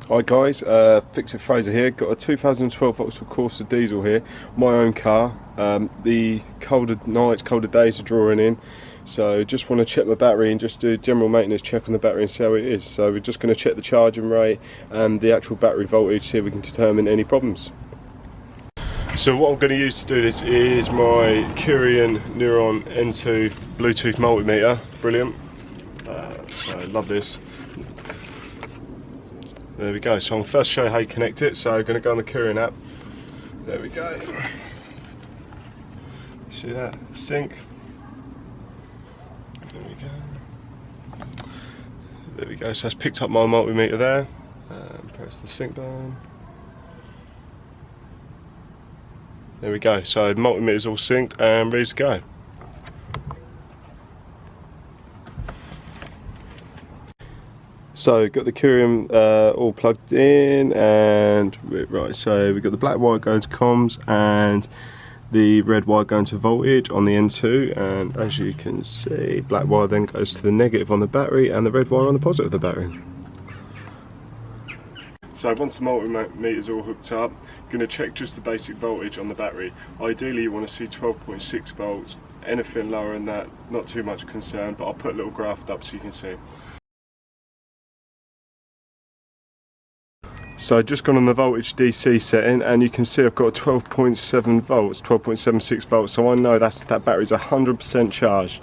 Hi guys, Fix-it-frazer here. Got a 2012 Vauxhall Corsa diesel here, my own car. The colder nights, colder days are drawing in, so just want to check my battery and just do general maintenance check on the battery and see how it is. So we're just going to check the charging rate and the actual battery voltage, see if we can determine any problems. So what I'm going to use to do this is my Curien Neuron N2 Bluetooth multimeter. Brilliant. So I love this. There we go. So I'm first show you how you connect it. So I'm going to go on the Curien app. There we go. See that? Sync. There we go. There we go. So that's picked up my multimeter there. Press the sync button. There we go. So multimeter's all synced and ready to go. So got the Curien all plugged in, and right, so we've got the black wire going to comms and the red wire going to voltage on the N2, and as you can see, black wire then goes to the negative on the battery and the red wire on the positive of the battery. So once the multimeter is all hooked up, I'm going to check just the basic voltage on the battery. Ideally you want to see 12.6 volts, anything lower than that, not too much concern, but I'll put a little graph up so you can see. So I've just gone on the voltage DC setting, and you can see I've got 12.7 volts, 12.76 volts, so I know that battery's 100% charged.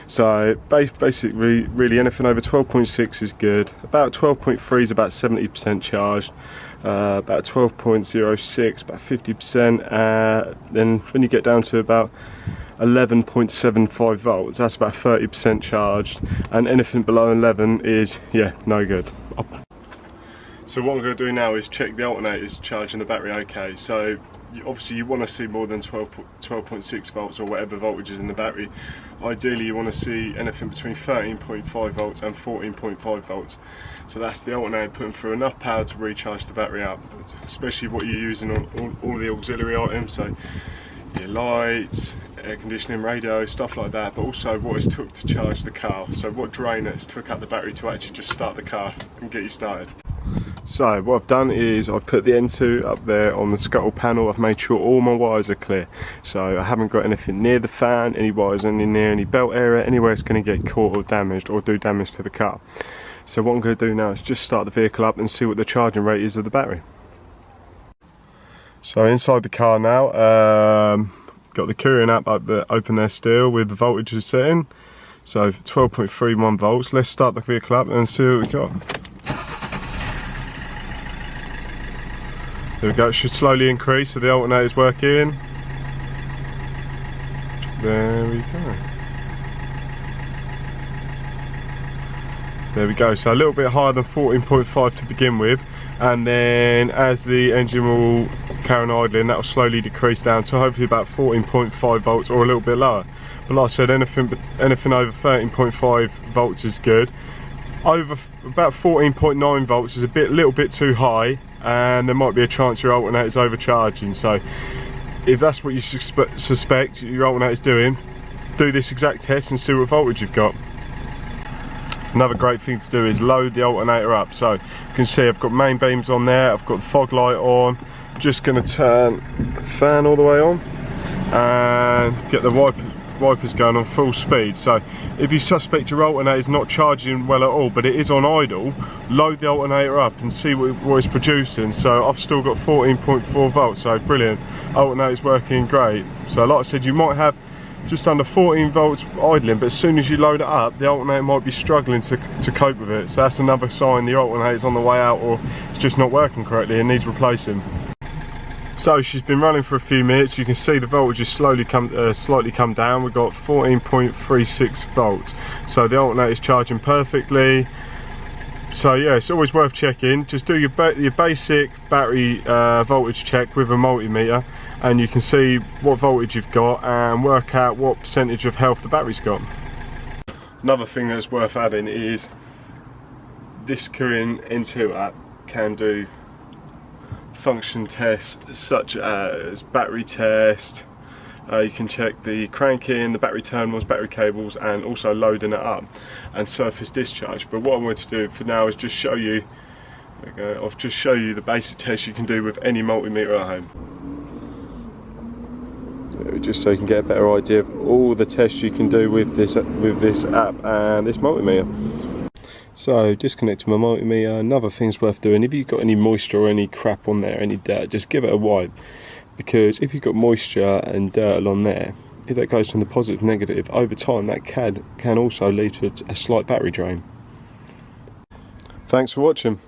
So basically, really anything over 12.6 is good. About 12.3 is about 70% charged. About 12.06, about 50%. Then when you get down to about 11.75 volts, that's about 30% charged. And anything below 11 is, yeah, no good. So what I'm going to do now is check the alternator's charging the battery okay. So obviously you want to see more than 12.6 volts or whatever voltage is in the battery. Ideally you want to see anything between 13.5 volts and 14.5 volts. So that's the alternator putting through enough power to recharge the battery up, especially what you're using on all the auxiliary items, so your lights, air conditioning, radio, stuff like that, but also what it's took to charge the car. So what drain it's took out the battery to actually just start the car and get you started. So what I've done is I've put the N2 up there on the scuttle panel. I've made sure all my wires are clear, so I haven't got anything near the fan, any wires near any belt area, anywhere it's going to get caught or damaged or do damage to the car. So what I'm going to do now is just start the vehicle up and see what the charging rate is of the battery. So inside the car now, got the Curien app up there, open there still with the voltage setting, so 12.31 volts. Let's start the vehicle up and see what we got. There we go, it should slowly increase, so the alternator's working. There we go. There we go, so a little bit higher than 14.5 to begin with, and then as the engine will carry on idling, that will slowly decrease down to hopefully about 14.5 volts or a little bit lower. But like I said, anything over 13.5 volts is good. Over about 14.9 volts is a little bit too high, and there might be a chance your alternator's overcharging. So if that's what you suspect your alternator's doing, do this exact test and see what voltage you've got. Another great thing to do is load the alternator up. So you can see I've got main beams on there, I've got the fog light on. I'm just going to turn the fan all the way on and get the wipers going on full speed. So if you suspect your alternator is not charging well at all, but it is on idle, load the alternator up and see what it's producing. So I've still got 14.4 volts, so brilliant. Alternator's working great. So like I said, you might have just under 14 volts idling, but as soon as you load it up, the alternator might be struggling to cope with it. So that's another sign the alternator's on the way out, or it's just not working correctly and needs replacing. So she's been running for a few minutes. You can see the voltage has slightly come down. We've got 14.36 volts. So the alternator is charging perfectly. So yeah, it's always worth checking. Just do your basic battery voltage check with a multimeter, and you can see what voltage you've got and work out what percentage of health the battery's got. Another thing that's worth adding is this Curien N2 app can do function tests such as battery test. You can check the cranking, the battery terminals, battery cables, and also loading it up and surface discharge. But what I want to do for now is just show you There we go. I'll just show you the basic test you can do with any multimeter at home. Just so you can get a better idea of all the tests you can do with this app and this multimeter. So disconnecting my multimeter. Another thing's worth doing, if you've got any moisture or any crap on there, any dirt, just give it a wipe, because if you've got moisture and dirt along there, if that goes from the positive to negative, over time that can also lead to a slight battery drain. Thanks for watching.